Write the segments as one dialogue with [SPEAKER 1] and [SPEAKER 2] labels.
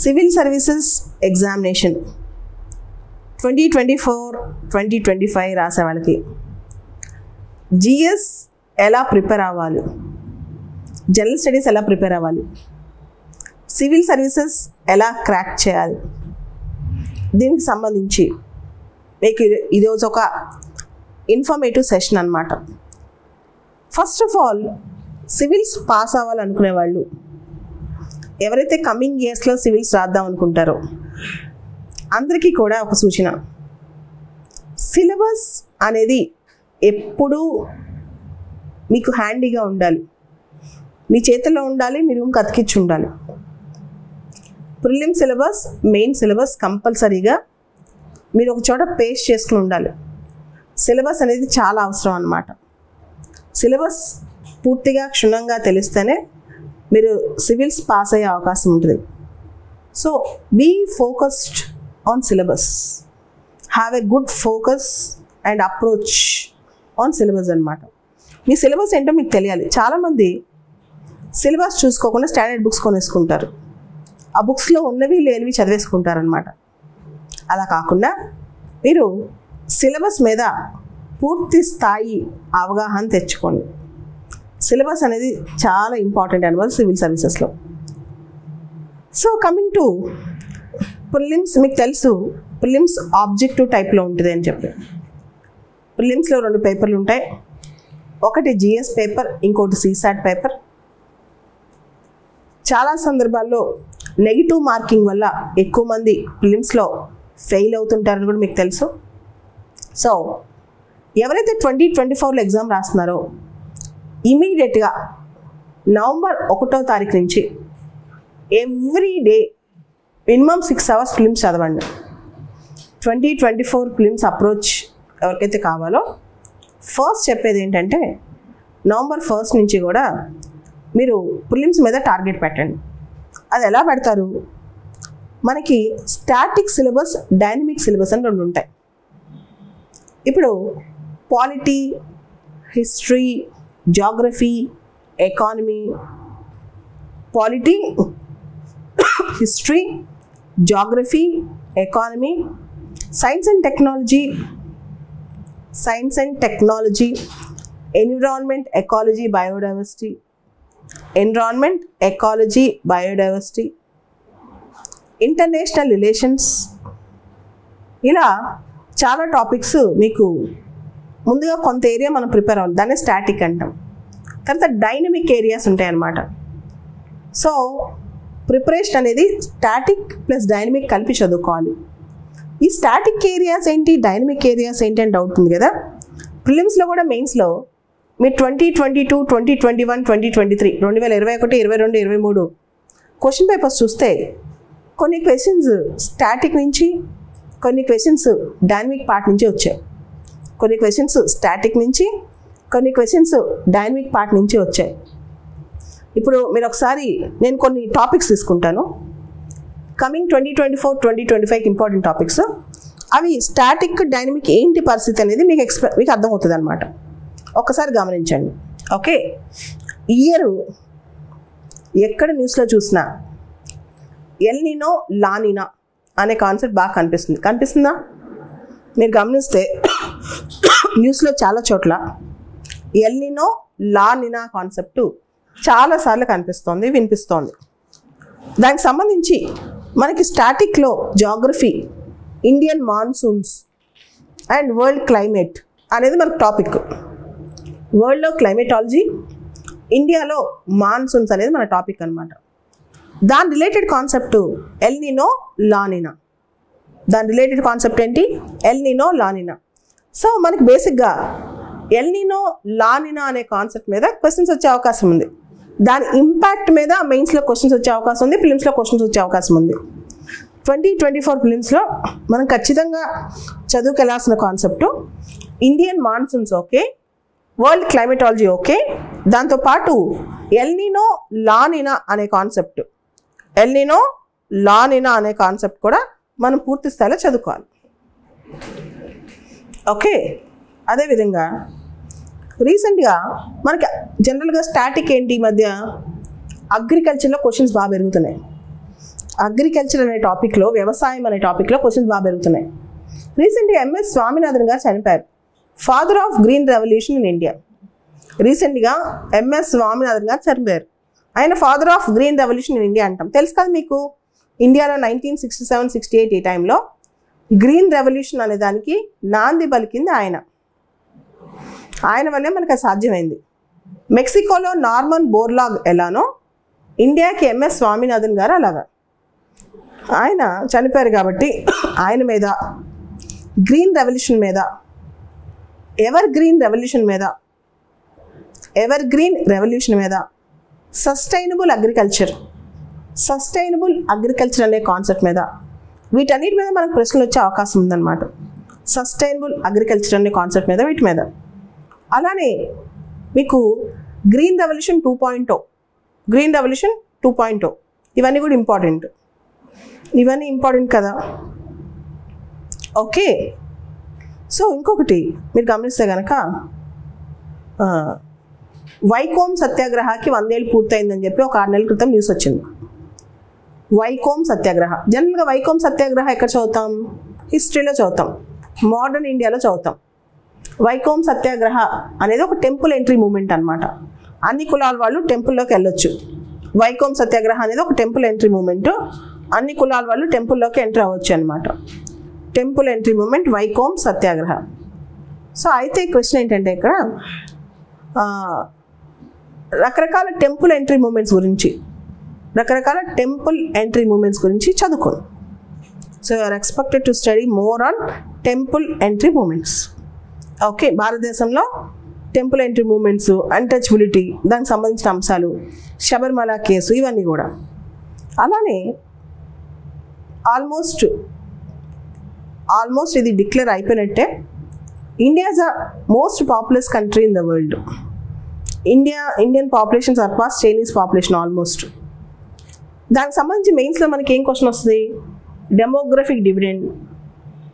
[SPEAKER 1] Civil services examination 2024-2025 రాసే వాళ్ళకి GS ఎలా ప్రిపేర్ అవ్వాలి, జనరల్ స్టడీస్ ఎలా ప్రిపేర్ అవ్వాలి, సివిల్ సర్వీసెస్ ఎలా క్రాక్ చేయాలి, దీనికి సంబంధించి మీకు ఇది ఒక ఇన్ఫర్మేటివ్ సెషన్ అన్నమాట. First of all civils pass అవ్వాలనుకునే వాళ్ళు, ఎవరైతే కమింగ్ ఇయర్స్లో సివిల్స్ రాద్దాం అనుకుంటారో అందరికీ కూడా ఒక సూచన, సిలబస్ అనేది ఎప్పుడూ మీకు హ్యాండీగా ఉండాలి, మీ చేతిలో ఉండాలి, మీ రూమ్కి అతికించి ఉండాలి. ప్రిలిమ్ సిలబస్, మెయిన్ సిలబస్ కంపల్సరీగా మీరు ఒక చోట పేస్ట్ చేసుకుని ఉండాలి. సిలబస్ అనేది చాలా అవసరం అన్నమాట. సిలబస్ పూర్తిగా క్షుణ్ణంగా తెలిస్తేనే మీరు సివిల్స్ పాస్ అయ్యే అవకాశం ఉంటుంది. So be focused on syllabus, have a good focus and approach on syllabus అన్నమాట. మీ సిలబస్ ఏంటో మీకు తెలియాలి. చాలామంది సిలబస్ చూసుకోకుండా స్టాండర్డ్ బుక్స్ కొనేసుకుంటారు, ఆ బుక్స్లో ఉన్నవి లేనివి చదివేసుకుంటారనమాట. అలా కాకుండా మీరు సిలబస్ మీద పూర్తి స్థాయి అవగాహన తెచ్చుకోండి. సిలబస్ అనేది చాలా ఇంపార్టెంట్ అన్నమాట సివిల్ సర్వీసెస్లో. సో కమింగ్ టు ప్రిలిమ్స్, మీకు తెలుసు ప్రిలిమ్స్ ఆబ్జెక్టివ్ టైప్లో ఉంటుంది అని చెప్పి. ప్రిలిమ్స్లో 2 పేపర్లు ఉంటాయి, ఒకటి జిఎస్ పేపర్, ఇంకోటి సిసాట్ పేపర్. చాలా సందర్భాల్లో నెగిటివ్ మార్కింగ్ వల్ల ఎక్కువ మంది ప్రిలిమ్స్లో ఫెయిల్ అవుతుంటారని కూడా మీకు తెలుసు. సో ఎవరైతే 2024లో ఎగ్జామ్ రాస్తున్నారో ఇమీడియట్గా నవంబర్ 1వ తారీఖు నుంచి every day minimum 6 hours films చదవండి. 2024 ఫిలిమ్స్ అప్రోచ్ ఎవరికైతే కావాలో ఫస్ట్ చెప్పేది ఏంటంటే నవంబర్ 1 నుంచి కూడా మీరు ప్రిలిమ్స్ మీద టార్గెట్ పెట్టండి. అది ఎలా పెడతారు? మనకి స్టాటిక్ సిలబస్, డైనమిక్ సిలబస్ అని 2 ఉంటాయి. ఇప్పుడు polity, history, geography, economy, polity, history, geography, economy, science and technology, environment, ecology, biodiversity, international relations, ఇలా చాలా టాపిక్స్ మీకు ముందుగా కొంత ఏరియా మనం ప్రిపేర్ అవ్వాలి, దాన్ని స్టాటిక్ అంటాం. తర్వాత డైనమిక్ ఏరియాస్ ఉంటాయన్నమాట. సో ప్రిపరేషన్ అనేది స్టాటిక్ ప్లస్ డైనమిక్ కలిపి చదువుకోవాలి. ఈ స్టాటిక్ ఏరియాస్ ఏంటి, డైనమిక్ ఏరియాస్ ఏంటి అని డౌట్ ఉంది కదా. ప్రిలిమ్స్లో కూడా మెయిన్స్లో మీరు 2022, 2021, 2023, 2021, 2022, 2023 క్వశ్చన్ పేపర్స్ చూస్తే కొన్ని క్వశ్చన్స్ స్టాటిక్ నుంచి, కొన్ని క్వశ్చన్స్ డైనమిక్ పార్ట్ నుంచి వచ్చాయి, కొన్ని క్వశ్చన్స్ స్టాటిక్ నుంచి, కొన్ని క్వశ్చన్స్ డైనమిక్ పార్ట్ నుంచి వచ్చాయి. ఇప్పుడు మీరు ఒకసారి నేను కొన్ని టాపిక్స్ తీసుకుంటాను, కమింగ్ 2024-2025 ఇంపార్టెంట్ టాపిక్స్. అవి స్టాటిక్, డైనమిక్ ఏంటి పరిస్థితి అనేది మీకు అర్థమవుతుంది అనమాట. ఒక్కసారి గమనించండి. ఓకే, ఇయర్ ఎక్కడ న్యూస్లో చూసినా ఎల్ నినో, లా నినా అనే కాన్సెప్ట్ బాగా కనిపిస్తుందా? మీరు గమనిస్తే న్యూస్లో చాలా చోట్ల El Nino, La Nina concept చాలాసార్లు కనిపిస్తోంది, వినిపిస్తోంది. దానికి సంబంధించి మనకి స్టాటిక్లో geography, Indian monsoons and world climate అనేది మనకు టాపిక్. వరల్డ్లో క్లైమేటాలజీ, ఇండియాలో మాన్సూన్స్ అనేది మన టాపిక్ అనమాట. దాని related concept El Nino, La నినా. దాని రిలేటెడ్ కాన్సెప్ట్ ఏంటి? ఎల్ నినో, లా నినా. సో మనకి బేసిక్గా ఎల్ నినో, లా నినా అనే కాన్సెప్ట్ మీద క్వశ్చన్స్ వచ్చే అవకాశం ఉంది. దాని ఇంపాక్ట్ మీద మెయిన్స్లో క్వశ్చన్స్ వచ్చే అవకాశం ఉంది, ఫిలిమ్స్లో క్వశ్చన్స్ వచ్చే అవకాశం ఉంది. 2024 ఫిలిమ్స్లో మనం ఖచ్చితంగా చదువుకెళ్లాల్సిన concept Indian monsoons okay, world climatology okay, దాంతోపాటు ఎల్ నినో, లా నినా అనే concept, El Nino, La Nina అనే కాన్సెప్ట్ కూడా మనం పూర్తి స్థాయిలో చదువుకోవాలి. ఓకే, అదేవిధంగా రీసెంట్గా మనకి జనరల్గా స్టాటిక్ ఏంటి, ఈ మధ్య అగ్రికల్చర్లో క్వశ్చన్స్ బాగా పెరుగుతున్నాయి. అగ్రికల్చర్ అనే టాపిక్లో, వ్యవసాయం అనే టాపిక్లో క్వశ్చన్స్ బాగా పెరుగుతున్నాయి. రీసెంట్గా ఎంఎస్ స్వామినాథన్ గారు చనిపోయారు, father of green revolution in India. రీసెంట్గా ఎంఎస్ స్వామినాథన్ గారు చనిపోయారు. ఆయన father of green revolution in India అంటాం. తెలుసు కదా మీకు, ఇండియాలో 1967-68 ఈ టైంలో గ్రీన్ రెవల్యూషన్ అనే దానికి నాంది పలికింది ఆయన. ఆయన వల్లే మనకు అది సాధ్యమైంది. మెక్సికోలో నార్మన్ బోర్లాగ్ ఎలానో ఇండియాకి ఎంఎస్ స్వామినాథన్ గారు అలాగా. ఆయన చనిపోయారు కాబట్టి ఆయన మీద, గ్రీన్ రెవల్యూషన్ మీద, ఎవర్ గ్రీన్ రెవల్యూషన్ మీద, సస్టైనబుల్ అగ్రికల్చర్ అనే కాన్సెప్ట్ మీద, వీటన్నిటి మీద మనకు ప్రశ్నలు వచ్చే అవకాశం ఉందన్నమాట. సస్టైనబుల్ అగ్రికల్చర్ అనే కాన్సెప్ట్ మీద, వీటి మీద. అలానే మీకు గ్రీన్ రెవల్యూషన్ 2.0 ఇవన్నీ కూడా ఇంపార్టెంట్. ఇవన్నీ ఇంపార్టెంట్ కదా. ఓకే, సో ఇంకొకటి మీరు గమనిస్తే కనుక వైకోమ్ సత్యాగ్రహకి 100 ఏళ్ళు పూర్తయిందని చెప్పి ఒక 6 నెలల క్రితం న్యూస్ వచ్చింది. వైకోమ్ సత్యాగ్రహ, జనరల్గా వైకోమ్ సత్యాగ్రహ ఎక్కడ చదువుతాం? హిస్టరీలో చదువుతాం, మోడర్న్ ఇండియాలో చదువుతాం. వైకోమ్ సత్యాగ్రహ అనేది ఒక టెంపుల్ ఎంట్రీ మూమెంట్ అనమాట. అన్ని కులాల వాళ్ళు టెంపుల్లోకి వెళ్ళొచ్చు. వైకోమ్ సత్యాగ్రహ అనేది ఒక టెంపుల్ ఎంట్రీ మూమెంట్. అన్ని కులాల వాళ్ళు టెంపుల్లోకి ఎంటర్ అవ్వచ్చు అనమాట. Temple entry movement Vaikom Satyagraha. So అయితే క్వశ్చన్ ఏంటంటే ఇక్కడ రకరకాల టెంపుల్ ఎంట్రీ మూమెంట్స్ గురించి చదువుకోండి. So you're expected to study more on temple entry movements. Okay, భారతదేశంలో టెంపుల్ ఎంట్రీ మూమెంట్స్, అన్టచబిలిటీ, దానికి సంబంధించిన అంశాలు, శబరిమల కేసు, ఇవన్నీ కూడా. అలానే ఆల్మోస్ట్ ఇది డిక్లేర్ అయిపోయినట్టే. India is the most populous country in the world. Indian population surpass Chinese population almost. దానికి సంబంధించి మెయిన్స్లో మనకి ఏం క్వశ్చన్ వస్తుంది? డెమోగ్రఫిక్ డివిడెండ్,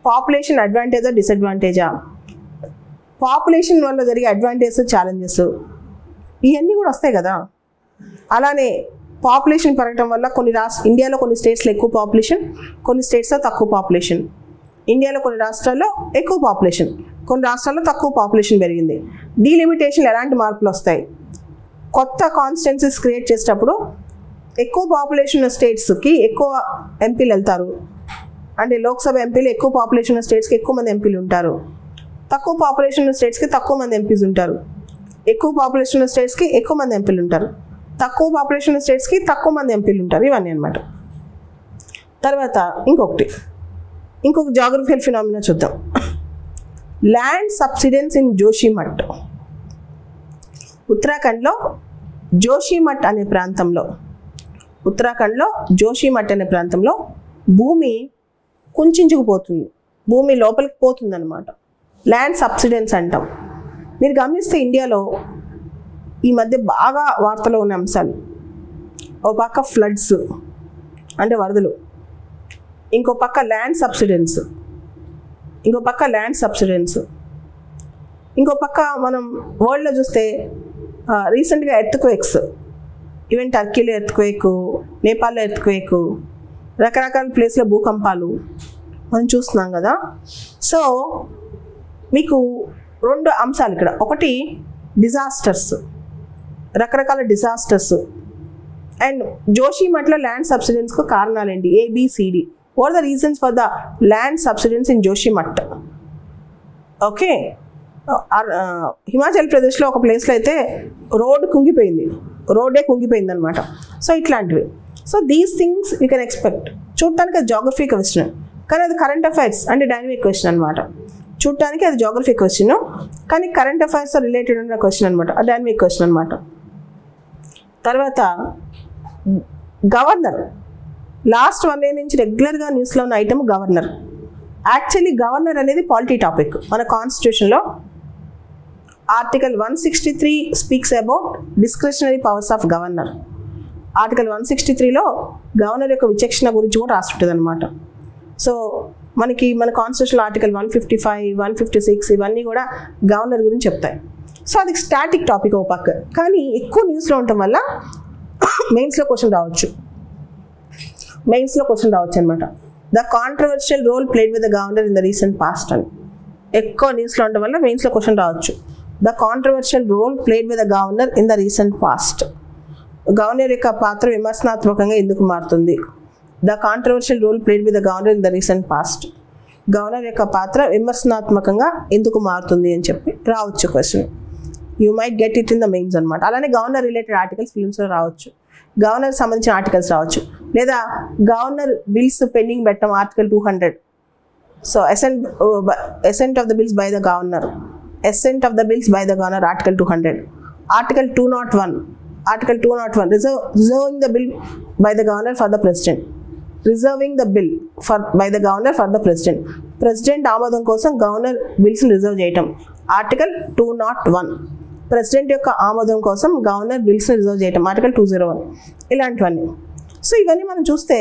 [SPEAKER 1] పాపులేషన్ అడ్వాంటేజా డిసడ్వాంటేజా, పాపులేషన్ వల్ల జరిగే అడ్వాంటేజెస్, ఛాలెంజెస్, ఇవన్నీ కూడా వస్తాయి కదా. అలానే పాపులేషన్ పెరగడం వల్ల ఇండియాలో కొన్ని స్టేట్స్లో ఎక్కువ పాపులేషన్, కొన్ని స్టేట్స్లో తక్కువ పాపులేషన్. ఇండియాలో కొన్ని రాష్ట్రాల్లో ఎక్కువ పాపులేషన్, కొన్ని రాష్ట్రాల్లో తక్కువ పాపులేషన్ పెరిగింది. డీలిమిటేషన్ ఎలాంటి మార్పులు వస్తాయి? కొత్త కాన్స్టిట్యున్సీస్ క్రియేట్ చేసేటప్పుడు ఎక్కువ పాపులేషన్ ఉన్న స్టేట్స్కి ఎక్కువ ఎంపీలు వెళ్తారు. అంటే లోక్సభ ఎంపీలు ఎక్కువ పాపులేషన్ ఉన్న స్టేట్స్కి ఎక్కువ మంది ఎంపీలు ఉంటారు. తక్కువ పాపులేషన్ ఉన్న స్టేట్స్కి తక్కువ మంది ఎంపీస్ ఉంటారు. ఎక్కువ పాపులేషన్ ఉన్న స్టేట్స్కి ఎక్కువ మంది ఎంపీలు ఉంటారు. తక్కువ పాపులేషన్ ఉన్న స్టేట్స్కి తక్కువ మంది ఎంపీలు ఉంటారు. ఇవన్నీ అనమాట. తర్వాత ఇంకొక జాగ్రఫికల్ ఫినామినా చూద్దాం. Land subsidence in Joshimath. ఉత్తరాఖండ్లో జోషిమఠ్ అనే ప్రాంతంలో భూమి కుంచుకుపోతుంది, భూమి లోపలికి పోతుంది అనమాట. ల్యాండ్ సబ్సిడెన్స్ అంటాం. మీరు గమనిస్తే ఇండియాలో ఈ మధ్య బాగా వార్తలో ఉన్న అంశాలు, ఒక పక్క ఫ్లడ్స్ అంటే వరదలు, ఇంకో పక్క ల్యాండ్ సబ్సిడెన్స్, ఇంకో పక్క మనం వరల్డ్లో చూస్తే రీసెంట్గా ఎర్త్క్వేక్స్, ఈవెన్ టర్కీలో ఎర్త్క్వేక్, నేపాల్లో ఎర్త్క్వేక్, రకరకాల ప్లేస్లో భూకంపాలు మనం చూస్తున్నాం కదా. సో మీకు 2 అంశాలు ఇక్కడ. ఒకటి డిజాస్టర్స్, రకరకాల డిజాస్టర్స్. అండ్ జోషిమఠ్లో ల్యాండ్ సబ్సిడెన్స్కు కారణాలు ఏంటి? ABCD. What are the reasons for the land subsidence in Joshimath? Okay, Himachal ప్రదేశ్లో ఒక ప్లేస్లో అయితే రోడ్డే కుంగిపోయింది అనమాట. సో ఇట్లాంటివి. So these things you can expect. చూడటానికి అది జాగ్రఫీ క్వశ్చన్, కానీ అది కరెంట్ అఫైర్స్ అంటే డైనమిక్ క్వశ్చన్ అనమాట. చూడటానికి అది జాగ్రఫీ క్వశ్చన్, కానీ కరెంట్ అఫైర్స్ రిలేటెడ్ ఉన్న క్వశ్చన్ అనమాట, డైనమిక్ క్వశ్చన్ అనమాట. తర్వాత గవర్నర్. లాస్ట్ 1 year నుంచి రెగ్యులర్గా న్యూస్లో ఉన్న ఐటమ్ గవర్నర్. యాక్చువల్లీ గవర్నర్ అనేది పాలిటీ టాపిక్. మన కాన్స్టిట్యూషన్లో article 163 speaks about discretionary powers of governor. Article 163లో గవర్నర్ యొక్క విచక్షణ గురించి కూడా రాస్తుంటుంది అనమాట. సో మన కాన్స్టిట్యూషన్ ఆర్టికల్ 155, 156 ఇవన్నీ కూడా గవర్నర్ గురించి చెప్తాయి. సో అది స్టాటిక్ టాపిక్ ఒక పక్క, కానీ ఎక్కువ న్యూస్లో ఉండటం వల్ల మెయిన్స్లో క్వశ్చన్ రావచ్చు. మెయిన్స్లో క్వశ్చన్ రావచ్చు అనమాట. The controversial role played with the governor in the recent past అని ఎక్కువ న్యూస్లో ఉండడం వల్ల మెయిన్స్లో క్వశ్చన్ రావచ్చు. The controversial role played with the governor in the recent past. Governor యొక్క పాత్ర విమర్శనాత్మకంగా ఎందుకు మారుతుంది? The controversial role played with the governor in the recent past. Governor యొక్క పాత్ర విమర్శనాత్మకంగా ఎందుకు మారుతుంది అని చెప్పి రావచ్చు question. You might get it in the mains అనమాట. అలానే గవర్నర్ రిలేటెడ్ ఆర్టికల్స్ ఫిల్మ్స్లో రావచ్చు, గవర్నర్ సంబంధించిన ఆర్టికల్స్ రావచ్చు, లేదా గవర్నర్ బిల్స్ పెండింగ్ పెట్టడం article 200. So assent of the bills by the governor, assent of the bills by the governor article 200. Article 201, article 201 reserving the bill by the governor for the president, reserving the bill by the governor for the president. President ఆమోదం కోసం governor బిల్స్ని reserve చేయటం article 201. President యొక్క ఆమోదం కోసం governor బిల్స్ని reserve చేయటం article 201. ఇలాంటివన్నీ. సో ఇవన్నీ మనం చూస్తే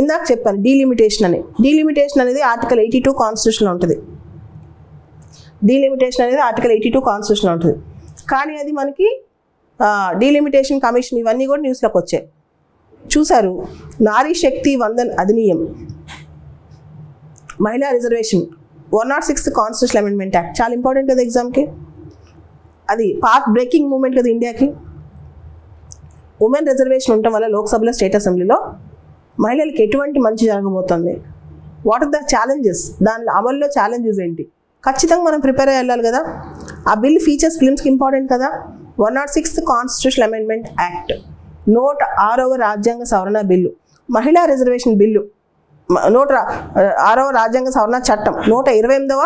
[SPEAKER 1] ఇందాక చెప్పాను డీలిమిటేషన్ అని. డీలిమిటేషన్ అనేది ఆర్టికల్ 82 కాన్స్టిట్యూషన్లో ఉంటుంది. డీలిమిటేషన్ అనేది ఆర్టికల్ 82 కాన్స్టిట్యూషన్లో ఉంటుంది. కానీ అది మనకి డీలిమిటేషన్ కమిషన్ ఇవన్నీ కూడా న్యూస్లోకి వచ్చాయి. చూసారు, నారీ శక్తి వందన్ అధినియం, మహిళా reservation, 106th constitutional amendment act చాలా ఇంపార్టెంట్ కదా ఎగ్జామ్కి. అది పాత్ బ్రేకింగ్ మూమెంట్ కదా ఇండియాకి. ఉమెన్ రిజర్వేషన్ ఉండటం వల్ల లోక్సభలో స్టేట్ అసెంబ్లీలో మహిళలకు ఎటువంటి మంచి జరగబోతుంది, వాట్ ఆర్ ద ఛాలెంజెస్, దాని అమల్లో ఛాలెంజెస్ ఏంటి, ఖచ్చితంగా మనం ప్రిపేర్ అయ్యి వెళ్ళాలి కదా. ఆ బిల్ ఫీచర్స్ ఫిల్మ్స్కి ఇంపార్టెంట్ కదా. 106th కాన్స్టిట్యూషనల్ అమెండ్మెంట్ యాక్ట్, 106వ రాజ్యాంగ సవరణ బిల్లు, మహిళా రిజర్వేషన్ బిల్లు, 106వ రాజ్యాంగ సవరణ చట్టం, 128వ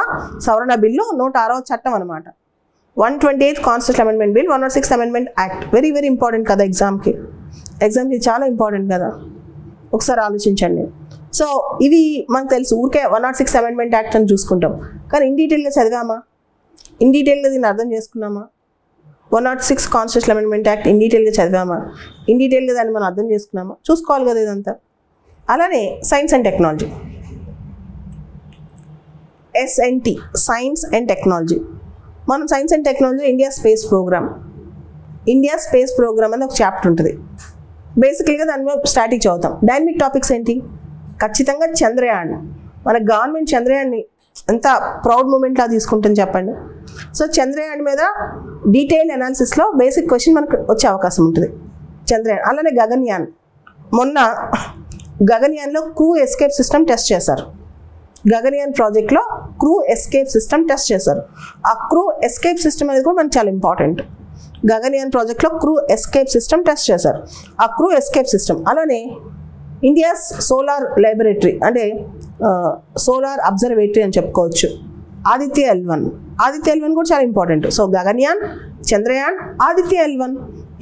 [SPEAKER 1] సవరణ బిల్లు, 106వ చట్టం అనమాట. 128th constitutional amendment bill, 106th amendment act. Very very important కదా ఎగ్జామ్కి చాలా ఇంపార్టెంట్ కదా, ఒకసారి ఆలోచించండి. సో ఇవి మనకు తెలుసు, ఊరికే 106th అమెండ్మెంట్ యాక్ట్ అని చూసుకుంటాం, కానీ ఇన్ డీటెయిల్గా చదివామా, ఇన్ డీటెయిల్గా దీన్ని అర్థం చేసుకున్నామా? 106th constitutional amendment act in డీటెయిల్గా చదివామా, ఇన్ డీటెయిల్గా దాన్ని మనం అర్థం చేసుకున్నామా? చూసుకోవాలి కదా ఇదంతా. అలానే science and technology, SNT, science and technology. మనం science and technology India space programme అని ఒక చాప్టర్ ఉంటుంది. బేసికల్గా దాని మీద స్టాటిక్ చదువుతాం. డైనమిక్ టాపిక్స్ ఏంటి? ఖచ్చితంగా చంద్రయాన్. మన గవర్నమెంట్ చంద్రయాన్ని ఎంత ప్రౌడ్ మూమెంట్లా తీసుకుంటుంది చెప్పండి. సో చంద్రయాన్ మీద డీటెయిల్ అనాలిసిస్లో బేసిక్ క్వశ్చన్ మనకు వచ్చే అవకాశం ఉంటుంది చంద్రయాన్. అలానే గగన్యాన్, మొన్న గగన్యాన్లో క్రూ ఎస్కేప్ సిస్టమ్ టెస్ట్ చేశారు. గగన్యాన్ ప్రాజెక్ట్లో క్రూ ఎస్కేప్ సిస్టమ్ టెస్ట్ చేశారు. ఆ క్రూ ఎస్కేప్ సిస్టమ్ అనేది కూడా మనకు చాలా ఇంపార్టెంట్. గగన్యాన్ ప్రాజెక్ట్లో క్రూ ఎస్కేప్ సిస్టమ్ టెస్ట్ చేశారు. ఆ క్రూ ఎస్కేప్ సిస్టమ్. అలానే ఇండియాస్ సోలార్ ల్యాబొరేటరీ అంటే సోలార్ అబ్జర్వేటరీ అని చెప్పుకోవచ్చు, ఆదిత్య L1 కూడా చాలా important. So Gaganyaan, Chandrayaan, Aditya L1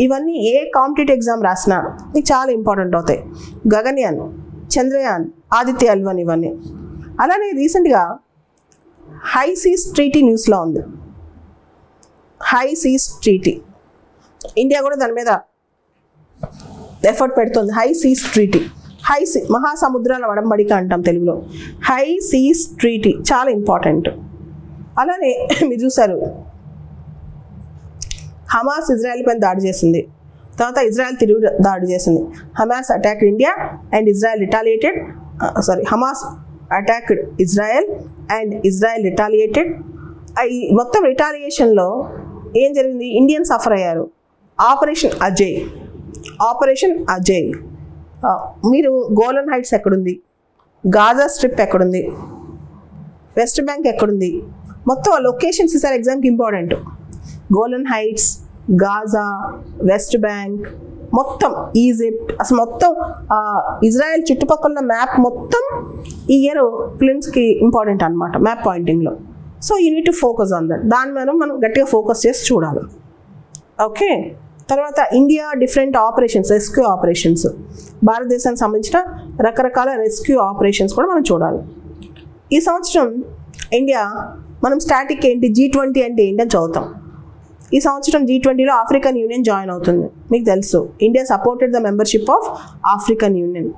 [SPEAKER 1] ఇవన్నీ ఏ కాంపిటేటివ్ ఎగ్జామ్ రాసినా మీకు చాలా ఇంపార్టెంట్ అవుతాయి. గగన్యాన్, చంద్రయాన్, ఆదిత్య L1 ఇవన్నీ. అలానే రీసెంట్గా హై సీస్ ట్రీటీ న్యూస్లో ఉంది. హై సీస్ ట్రీటీ, ఇండియా కూడా దాని మీద ఎఫర్ట్ పెడుతుంది. హై సీస్ ట్రీటీ, మహాసముద్రాల వడంబడిక అంటాం తెలుగులో. హై సీస్ ట్రీటీ చాలా ఇంపార్టెంట్. అలానే మీరు చూసారు, హమాస్ ఇజ్రాయెల్ పైన దాడి చేసింది, తర్వాత ఇజ్రాయెల్ తిరుగు దాడి చేసింది. Hamas attacked India and Israel retaliated. Hamas attacked Israel and Israel retaliated. ఈ మొత్తం రిటాలియేషన్లో ఏం జరిగింది? ఇండియన్ సఫర్ అయ్యారు. ఆపరేషన్ అజయ్. మీరు గోలన్ హైట్స్ ఎక్కడుంది, గాజా స్ట్రిప్ ఎక్కడుంది, వెస్ట్ బ్యాంక్ ఎక్కడుంది, మొత్తం ఆ లొకేషన్స్ ఈసారి ఎగ్జామ్కి important. Golan Heights, Gaza, West Bank, మొత్తం ఈజిప్ట్, అసలు మొత్తం ఇజ్రాయెల్ చుట్టుపక్కల మ్యాప్ మొత్తం ఈ ఇయర్ ఫిలిమ్స్కి ఇంపార్టెంట్ అనమాట మ్యాప్ పాయింటింగ్లో. So you need to focus on that. దాని మీద మనం గట్టిగా ఫోకస్ చేసి చూడాలి. ఓకే. తర్వాత India different operations, rescue operations, భారతదేశానికి సంబంధించిన రకరకాల రెస్క్యూ ఆపరేషన్స్ కూడా మనం చూడాలి. ఈ సంవత్సరం ఇండియా మనం స్టాటిక్ ఏంటి, G20 అంటే ఏంటని చదువుతాం. ఈ సంవత్సరం G20లో ఆఫ్రికన్ యూనియన్ జాయిన్ అవుతుంది. మీకు తెలుసు, India supported the membership of African Union.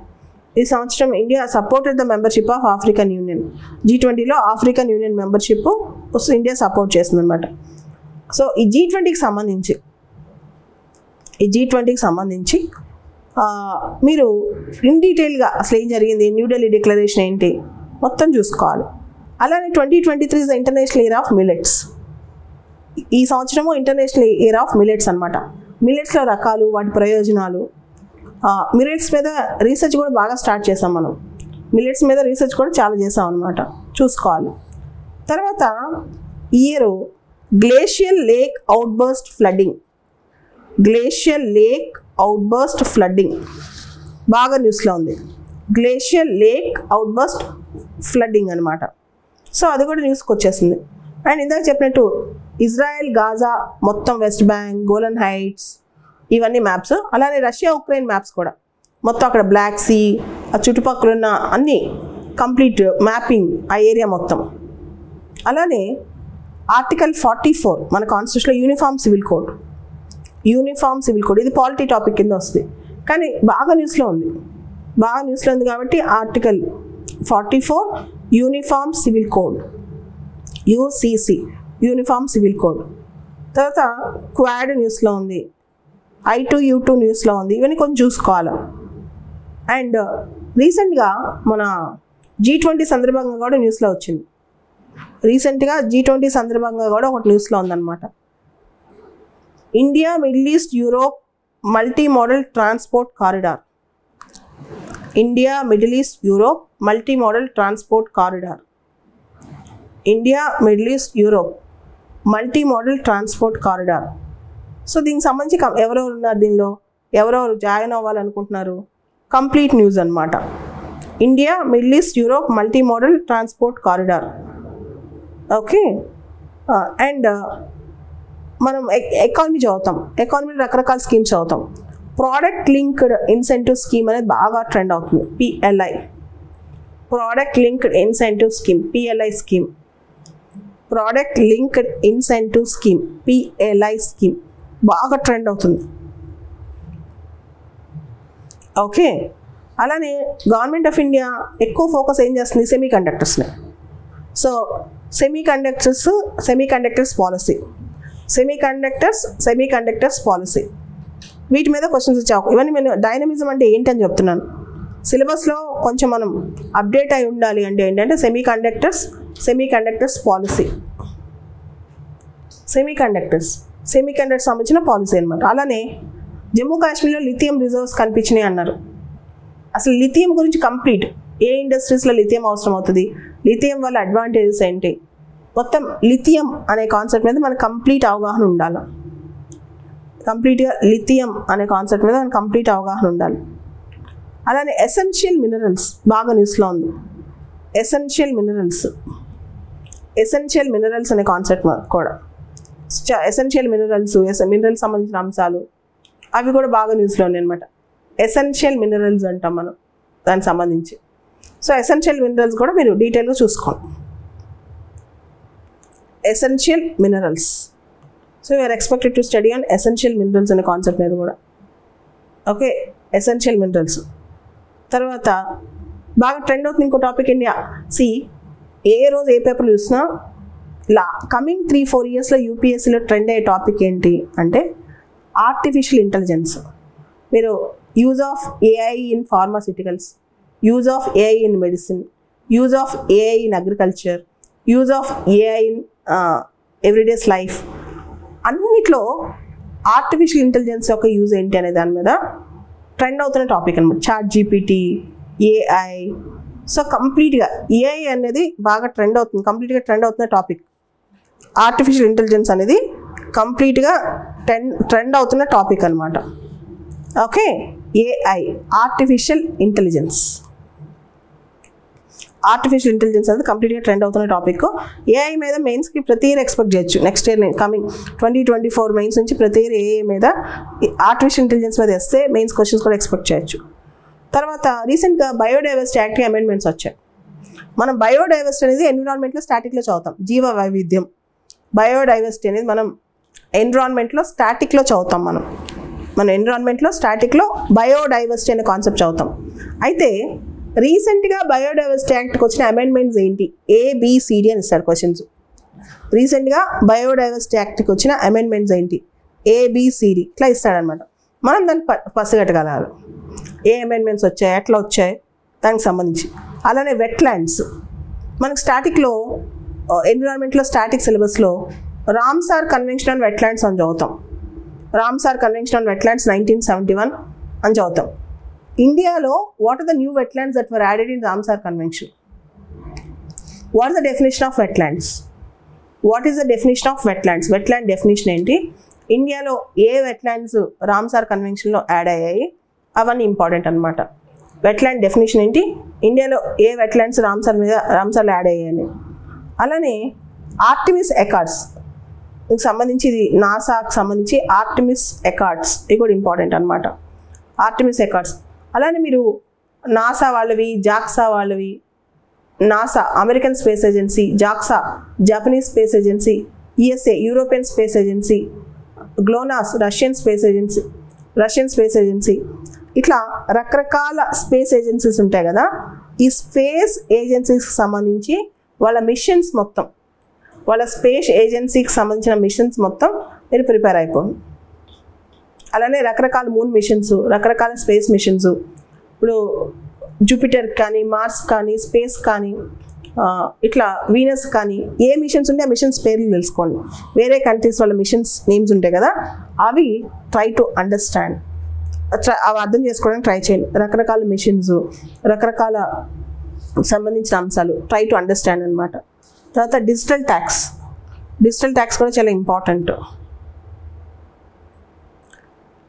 [SPEAKER 1] ఈ సంవత్సరం India supported the membership of African Union. G20లో African Union membership India support చేస్తుంది అనమాట. సో ఈ G20కి సంబంధించి మీరు ఇన్ డీటెయిల్గా అసలు ఏం జరిగింది, న్యూఢిల్లీ డిక్లరేషన్ ఏంటి మొత్తం చూసుకోవాలి. అలానే 2023 is international year of millets. ఈ సంవత్సరము ఇంటర్నేషనల్ ఇయర్ ఆఫ్ మిల్లెట్స్ అనమాట. మిల్లెట్స్లో రకాలు, వాటి ప్రయోజనాలు, మిల్లెట్స్ మీద రీసెర్చ్ కూడా బాగా స్టార్ట్ చేసాం మనం. మిల్లెట్స్ మీద రీసెర్చ్ కూడా చాలా చేసాం అనమాట, చూసుకోవాలి. తర్వాత year glacial lake outburst flooding. Glacial lake outburst flooding బాగా న్యూస్లో ఉంది. గ్లేషియల్ లేక్ అవుట్బర్స్ట్ ఫ్లడ్డింగ్ అనమాట. సో అది కూడా న్యూస్కి వచ్చేసింది. అండ్ ఇందాక చెప్పినట్టు ఇజ్రాయెల్, గాజా, మొత్తం వెస్ట్ బ్యాంక్, గోలన్ హైట్స్, ఇవన్నీ మ్యాప్స్. అలానే రష్యా ఉక్రెయిన్ మ్యాప్స్ కూడా మొత్తం అక్కడ బ్లాక్ సీ, ఆ చుట్టుపక్కల ఉన్న అన్ని కంప్లీట్ మ్యాపింగ్ ఆ ఏరియా మొత్తం. అలానే ఆర్టికల్ 44 మన కాన్స్టిట్యూషన్లో uniform civil code. Uniform civil code ఇది పాలిటీ టాపిక్ కింద వస్తుంది, కానీ బాగా న్యూస్లో ఉంది. బాగా న్యూస్లో ఉంది కాబట్టి article 44 uniform civil code, UCC, uniform civil code. తర్వాత క్వాడ్ న్యూస్లో ఉంది, I2U2 న్యూస్లో ఉంది. ఇవన్నీ కొంచెం చూసుకోవాలి. అండ్ రీసెంట్గా మన G20 సందర్భంగా కూడా న్యూస్లో వచ్చింది. రీసెంట్గా G20 సందర్భంగా కూడా ఒకటి న్యూస్లో ఉందన్నమాట. India, middle east, Europe multi modal transport corridor. India, middle east, Europe multi modal transport corridor. India, middle east, Europe multi modal transport corridor. So దీనికి సంబంధించి ఎవరెవరు ఉన్నారు దీనిలో, ఎవరెవరు జాయిన్ అవ్వాలనుకుంటున్నారు, కంప్లీట్ న్యూస్ అనమాట. India, middle east, Europe multi modal transport corridor. Okay. And మనం economy చదువుతాం. ఎకానమీలో రకరకాల స్కీమ్స్ చదువుతాం. ప్రోడక్ట్ లింక్డ్ ఇన్సెంటివ్ స్కీమ్ అనేది బాగా ట్రెండ్ అవుతుంది. PLI, product linked incentive scheme, PLI scheme. Product linked incentive scheme, PLI scheme బాగా ట్రెండ్ అవుతుంది. ఓకే. అలానే గవర్నమెంట్ ఆఫ్ ఇండియా ఎక్కువ ఫోకస్ ఏం చేస్తుంది, సెమీ కండక్టర్స్ని. So semiconductors policy, semiconductors policy, వీటి మీద క్వశ్చన్స్ వచ్చావు. ఇవన్నీ నేను డైనమిజం అంటే ఏంటని చెప్తున్నాను. సిలబస్లో కొంచెం మనం అప్డేట్ అయి ఉండాలి అంటే ఏంటంటే semi conductors policy, semi conductors సంబంధించిన పాలసీ అనమాట. అలానే జమ్మూ కాశ్మీర్లో లిథియం రిజర్వ్స్ కనిపించినాయి అన్నారు. అసలు లిథియం గురించి కంప్లీట్ ఏ ఇండస్ట్రీస్లో లిథియం అవసరం అవుతుంది, లిథియం వల్ల అడ్వాంటేజెస్ ఏంటి, మొత్తం లిథియం అనే కాన్సెప్ట్ మీద మనకు కంప్లీట్ అవగాహన ఉండాలి. కంప్లీట్గా లిథియం అనే కాన్సెప్ట్ మీద మనకు కంప్లీట్ అవగాహన ఉండాలి. అలానే ఎసెన్షియల్ మినరల్స్ బాగా న్యూస్లో ఉంది. ఎసెన్షియల్ మినరల్స్ అనే కాన్సెప్ట్ కూడా, ఎసెన్షియల్ మినరల్స్ సంబంధించిన అంశాలు అవి కూడా బాగా న్యూస్లో ఉన్నాయి అనమాట. ఎసెన్షియల్ మినరల్స్ అంటాం మనం దానికి సంబంధించి. సో ఎసెన్షియల్ మినరల్స్ కూడా మీరు డీటెయిల్గా చూసుకోండి. Essential minerals, so you're expected to study on essential minerals అనే కాన్సెప్ట్ మీద కూడా. Okay, essential minerals. తర్వాత బాగా ట్రెండ్ అవుతుంది ఇంకో టాపిక్ ఇండియా. ఏ రోజు ఏ పేపర్లు చూసినా కమింగ్ 3-4 ఇయర్స్లో యూపీఎస్సీలో ట్రెండ్ అయ్యే టాపిక్ ఏంటి అంటే ఆర్టిఫిషియల్ ఇంటెలిజెన్స్. మీరు use of AI in pharmaceuticals, use of AI in medicine, use of AI in agriculture, use of AI in everyday's life, అన్నిట్లో ఆర్టిఫిషియల్ ఇంటెలిజెన్స్ యొక్క యూజ్ ఏంటి అనే దాని మీద ట్రెండ్ అవుతున్న టాపిక్ అనమాట. ChatGPT, AI. సో కంప్లీట్గా AI అనేది బాగా కంప్లీట్గా ట్రెండ్ అవుతున్న టాపిక్. ఆర్టిఫిషియల్ ఇంటెలిజెన్స్ అనేది కంప్లీట్గా ట్రెండ్ అవుతున్న టాపిక్ అనమాట. ఓకే, AI, ఆర్టిఫిషియల్ ఇంటెలిజెన్స్ అనేది కంప్లీట్గా ట్రెండ్ అవుతున్న టాపిక్. AI మీద మెయిన్స్కి ప్రతి ఇయర్ ఎక్స్పెక్ట్ చేయొచ్చు. నెక్స్ట్ ఇయర్ కమింగ్ 2024 మెయిన్స్ నుంచి ప్రతి ఇయర్ AI మీద ఆర్టిఫిషియల్ ఇంటెలిజెన్స్ మీద వస్తే మెయిన్స్ క్వశ్చన్స్ కూడా ఎక్స్పెక్ట్ చేయొచ్చు. తర్వాత రీసెంట్గా బయోడైవర్సిటీ యాక్ట్ అమెండ్మెంట్స్ వచ్చాయి. మనం బయోడైవర్సిటీ అనేది ఎన్విరాన్మెంట్లో స్టాటిక్లో చదువుతాం, జీవ వైవిధ్యం. బయోడైవర్సిటీ అనేది మనం ఎన్విరాన్మెంట్లో స్టాటిక్లో చదువుతాం. మన ఎన్విరాన్మెంట్లో స్టాటిక్లో బయోడైవర్సిటీ అనే కాన్సెప్ట్ చదువుతాం. అయితే రీసెంట్గా బయోడైవర్సిటీ యాక్ట్కి వచ్చిన అమెండ్మెంట్స్ ఏంటి, ABCD అని ఇస్తారు క్వశ్చన్స్. రీసెంట్గా బయోడైవర్సిటీ యాక్ట్కి వచ్చిన అమెండ్మెంట్స్ ఏంటి, ABCD ఇట్లా ఇస్తాడనమాట. మనం దాన్ని పసిగట్టగలగాలి. ఏ అమెండ్మెంట్స్ వచ్చాయి, ఎట్లా వచ్చాయి దానికి సంబంధించి. అలానే వెట్లాండ్స్, మనకు స్టాటిక్లో ఎన్విరాన్మెంట్లో స్టాటిక్ సిలబస్లో రామ్సార్ కన్వెన్షన్ ఆన్ వెట్లాండ్స్ అని చదువుతాం. రామ్సార్ కన్వెన్షన్ ఆన్ వెట్లాండ్స్ 1971 అని చదువుతాం. ఇండియాలో what are the new wetlands that were added in Ramsar convention? What is the definition of wetlands? What is the definition of wetlands? Wetland definition ఏంటి? ఇండియాలో ఏ wetlands Ramsar కన్వెన్షన్లో add అయ్యాయి అవన్నీ important అనమాట. వెట్లాండ్ డెఫినేషన్ ఏంటి, ఇండియాలో ఏ వెట్లాండ్స్ రామ్సార్లో యాడ్ అయ్యాయని. అలానే ఆర్టిమిస్ అకార్డ్స్ దీనికి సంబంధించి, ఇది నాసాకి సంబంధించి ఆర్టిమిస్ అకార్డ్స్, ఇది కూడా ఇంపార్టెంట్ అనమాట. Artemis Accords. అలానే మీరు నాసా వాళ్ళవి, జాక్సా వాళ్ళవి, NASA American space agency, JAXA Japanese space agency, USA European space agency, GLONASS Russian space agency, ఇట్లా రకరకాల స్పేస్ ఏజెన్సీస్ ఉంటాయి కదా. ఈ స్పేస్ ఏజెన్సీస్కి సంబంధించి వాళ్ళ మిషన్స్ మొత్తం, వాళ్ళ స్పేస్ ఏజెన్సీకి సంబంధించిన మిషన్స్ మొత్తం మీరు ప్రిపేర్ అయిపోండి. అలానే రకరకాల మూన్ మిషన్స్, రకరకాల స్పేస్ మిషన్స్, ఇప్పుడు జూపిటర్ కానీ, మార్స్ కానీ, స్పేస్ కానీ, ఇట్లా వీనస్ కానీ, ఏ మిషన్స్ ఉంటే ఆ మిషన్స్ పేర్లు తెలుసుకోండి. వేరే కంట్రీస్ వాళ్ళ మిషన్స్ నేమ్స్ ఉంటాయి కదా, అవి ట్రై టు అండర్స్టాండ్, అవి అర్థం చేసుకోవడానికి ట్రై చేయండి. రకరకాల మిషన్స్, రకరకాల సంబంధించిన అంశాలు ట్రై టు అండర్స్టాండ్ అనమాట. తర్వాత డిజిటల్ ట్యాక్స్ కూడా చాలా ఇంపార్టెంట్.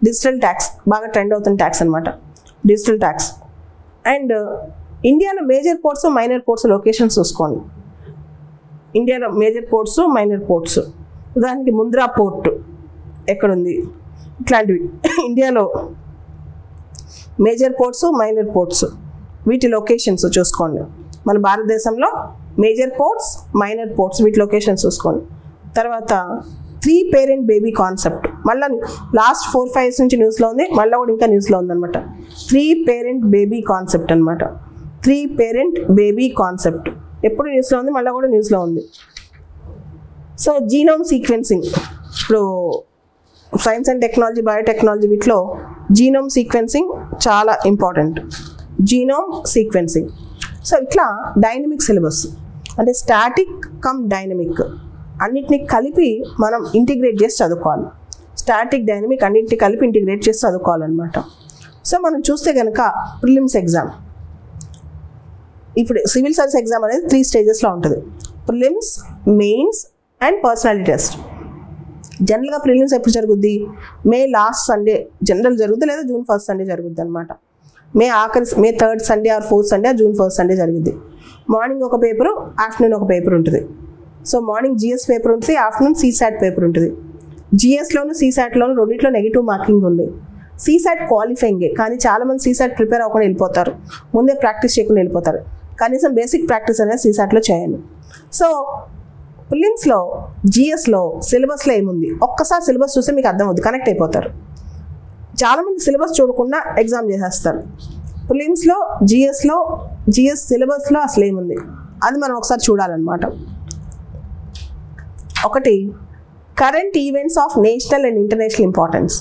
[SPEAKER 1] డిజిటల్ ట్యాక్స్ బాగా ట్రెండ్ అవుతున్న ట్యాక్స్ అనమాట, డిజిటల్ ట్యాక్స్. అండ్ ఇండియాలో major ports, minor ports locations చూసుకోండి. ఇండియాలో మేజర్ పోర్ట్స్, మైనర్ పోర్ట్స్, ఉదాహరణకి ముంద్రా పోర్ట్ ఎక్కడుంది, ఇట్లాంటివి. ఇండియాలో మేజర్ పోర్ట్స్, మైనర్ పోర్ట్స్, వీటి లొకేషన్స్ చూసుకోండి. మన భారతదేశంలో మేజర్ పోర్ట్స్, మైనర్ పోర్ట్స్, వీటి లొకేషన్స్ చూసుకోండి. తర్వాత 3 పేరెంట్ బేబీ కాన్సెప్ట్, మళ్ళీ లాస్ట్ 4-5 years నుంచి న్యూస్లో ఉంది, మళ్ళీ కూడా ఇంకా న్యూస్లో ఉందన్నమాట. 3 పేరెంట్ బేబీ కాన్సెప్ట్ అనమాట. 3 పేరెంట్ బేబీ కాన్సెప్ట్ ఎప్పుడు న్యూస్లో ఉంది, మళ్ళీ కూడా న్యూస్లో ఉంది. సో జీనోమ్ సీక్వెన్సింగ్, ఇప్పుడు సైన్స్ అండ్ టెక్నాలజీ, బయోటెక్నాలజీ వీటిలో జీనోమ్ సీక్వెన్సింగ్ చాలా ఇంపార్టెంట్. Genome sequencing. సో ఇట్లా డైనమిక్ సిలబస్ అంటే స్టాటిక్ కమ్ డైనమిక్ అన్నిటినీ కలిపి మనం ఇంటిగ్రేట్ చేసి చదువుకోవాలి. స్టాటిక్, డైనమిక్ అన్నింటినీ కలిపి ఇంటిగ్రేట్ చేసి చదువుకోవాలన్నమాట. సో మనం చూస్తే కనుక ప్రిలిమ్స్ ఎగ్జామ్, ఇప్పుడు సివిల్ సర్వీస్ ఎగ్జామ్ అనేది 3 stagesలో ఉంటుంది. Prelims, mains and personality test. జనరల్గా ప్రిలిమ్స్ ఎప్పుడు జరుగుద్ది? మే లాస్ట్ సండే జనరల్ జరుగుద్ది, లేదా జూన్ 1st సండే జరుగుద్ది అనమాట. మే 3rd Sunday or 4th Sunday or June 1st Sunday జరుగుద్ది. మార్నింగ్ ఒక పేపరు, ఆఫ్టర్నూన్ ఒక పేపర్ ఉంటుంది. సో మార్నింగ్ జిఎస్ పేపర్ ఉంటుంది, ఆఫ్టర్నూన్ సీసాట్ పేపర్ ఉంటుంది. జిఎస్లోను సీసాట్లోను రెండింటిలో నెగిటివ్ మార్కింగ్ ఉంది. సీసాట్ క్వాలిఫైయింగే, కానీ చాలామంది సీసాట్ ప్రిపేర్ అవ్వకుండా వెళ్ళిపోతారు, ముందే ప్రాక్టీస్ చేయకుండా వెళ్ళిపోతారు. కనీసం బేసిక్ ప్రాక్టీస్ అనేది సీసాట్లో చేయండి. సో ప్రిలిమ్స్లో, జిఎస్లో సిలబస్లో ఏముంది ఒక్కసారి సిలబస్ చూస్తే మీకు అర్థం అవుతుంది, కనెక్ట్ అయిపోతారు. చాలామంది సిలబస్ చూడకుండా ఎగ్జామ్ చేసేస్తారు. ప్రిలిమ్స్లో, జిఎస్ సిలబస్లో అసలు ఏముంది అది మనం ఒకసారి చూడాలన్నమాట. ఒకటి, current events of national and international importance.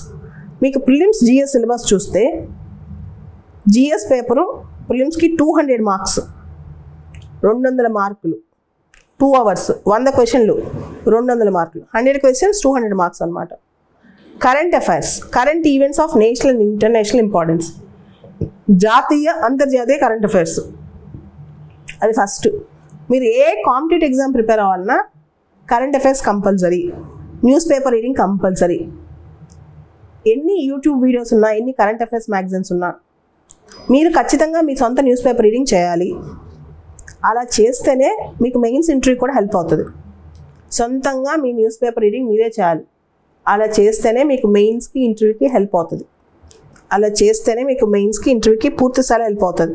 [SPEAKER 1] మీకు ప్రిలిమ్స్ జిఎస్ సిలబస్ చూస్తే జిఎస్ పేపరు ప్రిలిమ్స్కి 200 మార్క్స్, 200 మార్కులు, 2 hours, 100 questions, 200 మార్కులు, 100 questions, 200 మార్క్స్ అనమాట. Current affairs, current events of national and international importance, జాతీయ అంతర్జాతీయ కరెంట్ అఫైర్స్, అది ఫస్ట్. మీరు ఏ కాంపిటేటివ్ ఎగ్జామ్ ప్రిపేర్ అవ్వాలన్నా current affairs compulsory, news paper reading compulsory. ఎన్ని యూట్యూబ్ వీడియోస్ ఉన్నా, ఎన్ని కరెంట్ అఫైర్స్ మ్యాగజైన్స్ ఉన్నా మీరు ఖచ్చితంగా మీ సొంత న్యూస్ పేపర్ రీడింగ్ చేయాలి. అలా చేస్తేనే మీకు మెయిన్స్ ఇంటర్వ్యూ కూడా హెల్ప్ అవుతుంది. సొంతంగా మీ న్యూస్ పేపర్ రీడింగ్ మీరే చేయాలి. అలా చేస్తేనే మీకు మెయిన్స్కి, ఇంటర్వ్యూకి హెల్ప్ అవుతుంది. అలా చేస్తేనే మీకు మెయిన్స్కి, ఇంటర్వ్యూకి పూర్తి స్థాయిలో హెల్ప్ అవుతుంది.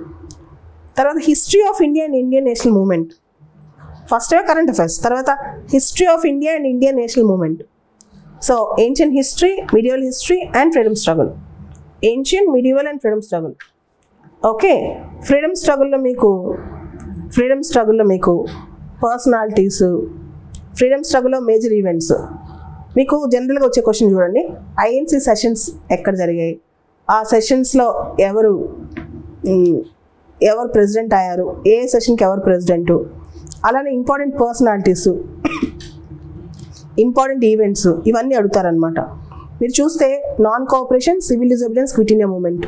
[SPEAKER 1] తర్వాత history of India and Indian national movement. First current affairs, తర్వాత history of India and Indian national movement. So ancient history, medieval history and freedom struggle. Ancient, medieval and freedom struggle. Okay, freedom స్ట్రగుల్లో మీకు personalities, freedom స్ట్రగుల్లో major events, మీకు జనరల్గా వచ్చే question చూడండి, INC sessions ఎక్కడ జరిగాయి, ఆ సెషన్స్లో ఎవరు ప్రెసిడెంట్ అయ్యారు, ఏ సెషన్కి ఎవరు ప్రెసిడెంటు, అలానే ఇంపార్టెంట్ పర్సనాలిటీస్, ఇంపార్టెంట్ ఈవెంట్స్, ఇవన్నీ అడుగుతారనమాట. మీరు చూస్తే non cooperation civil disobedience quit India moment,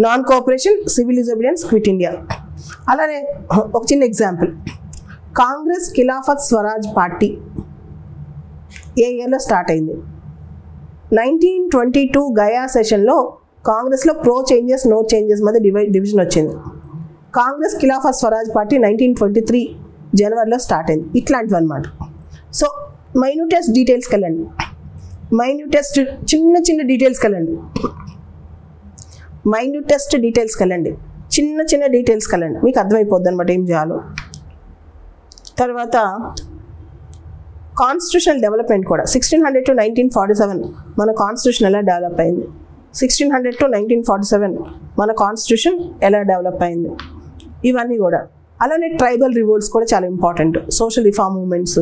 [SPEAKER 1] non cooperation civil disobedience quit India. అలానే ఒక చిన్న ఎగ్జాంపుల్, కాంగ్రెస్ ఖిలాఫత్ స్వరాజ్ పార్టీ ఏ ఇయర్లో స్టార్ట్ అయింది? 1922 గయా సెషన్లో కాంగ్రెస్లో ప్రో చేంజెస్ నో చేంజెస్ మధ్య డివిజన్ వచ్చింది. కాంగ్రెస్ ఖిలాఫత్ స్వరాజ్ పార్టీ 1923 జనవరిలో స్టార్ట్ అయింది. ఇట్లాంటివి అనమాట. సో మైన్యూటెస్ట్ డీటెయిల్స్కి వెళ్ళండి, మైన్యూటెస్ట్ చిన్న చిన్న డీటెయిల్స్కి వెళ్ళండి, మైన్యూటెస్ట్ డీటెయిల్స్కి వెళ్ళండి, చిన్న చిన్న డీటెయిల్స్కి వెళ్ళండి, మీకు అర్థమైపోద్ది అనమాట ఏం చేయాలో. తర్వాత కాన్స్టిట్యూషనల్ డెవలప్మెంట్ కూడా 1600 to 1947 మన కాన్స్టిట్యూషన్ ఎలా డెవలప్ అయింది, 1600 to 1947 మన కాన్స్టిట్యూషన్ ఎలా డెవలప్ అయింది, ఇవన్నీ కూడా. అలానే ట్రైబల్ రివోల్ట్స్ కూడా చాలా important, social reform movements,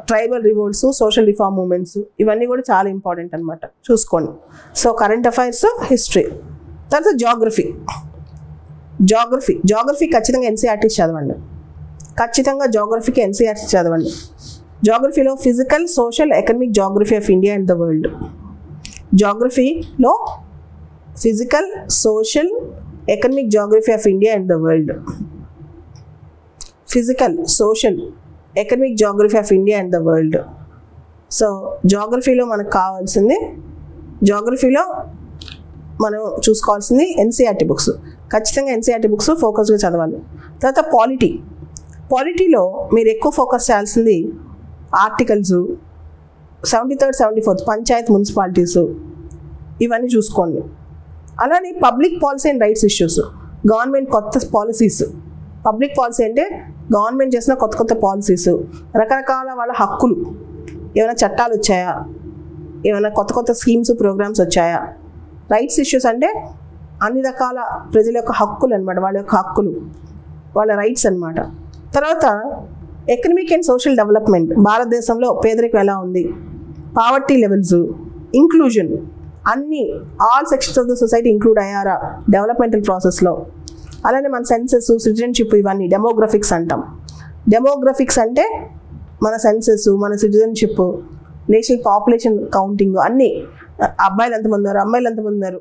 [SPEAKER 1] tribal revolts, social reform movements, ఇవన్నీ కూడా చాలా ఇంపార్టెంట్ అనమాట, చూసుకోండి. So current affairs, history. తర్వాత జాగ్రఫీ ఖచ్చితంగా ఎన్సీఆర్టీ చదవండి, ఖచ్చితంగా జాగ్రఫీకి ఎన్సీఆర్టీ చదవండి. జాగ్రఫీలో physical, social, economic geography of India and the world. జాగ్రఫీలో physical, social, economic geography of India and the world. Physical, social, economic geography of India and the world. So జాగ్రఫీలో మనకు కావాల్సింది, జాగ్రఫీలో మనం చూసుకోవాల్సింది ఎన్సీఆర్టీ బుక్స్, ఖచ్చితంగా ఎన్సీఆర్టీ బుక్స్ ఫోకస్గా చదవాలి. తర్వాత పాలిటీలో మీరు ఎక్కువ ఫోకస్ చేయాల్సింది articles 73rd, 74th Panchayat, municipalities, ఇవన్నీ చూసుకోండి. అలానే public policy and rights issues, government కొత్త పాలసీస్. పబ్లిక్ పాలసీ అంటే గవర్నమెంట్ చేసిన కొత్త పాలసీస్, రకరకాల వాళ్ళ హక్కులు, ఏమైనా చట్టాలు వచ్చాయా, ఏమైనా కొత్త స్కీమ్స్, ప్రోగ్రామ్స్ వచ్చాయా. రైట్స్ ఇష్యూస్ అంటే అన్ని రకాల ప్రజల యొక్క హక్కులు అనమాట, వాళ్ళ యొక్క హక్కులు, వాళ్ళ రైట్స్ అనమాట. తర్వాత ఎకనమిక్ అండ్ సోషల్ డెవలప్మెంట్, భారతదేశంలో పేదరికం ఎలా ఉంది, పావర్టీ లెవెల్స్, ఇంక్లూజన్, అన్ని all sections of the society include అయ్యారా డెవలప్మెంటల్ ప్రాసెస్లో. అలానే మన సెన్సెస్, సిటిజన్షిప్, ఇవన్నీ డెమోగ్రఫిక్స్ అంటాం. డెమోగ్రఫిక్స్ అంటే మన సెన్సెస్, మన సిటిజన్షిప్, నేషనల్ పాపులేషన్ కౌంటింగ్, అన్నీ అబ్బాయిలు ఎంతమంది ఉన్నారు, అమ్మాయిలు ఎంతమంది ఉన్నారు,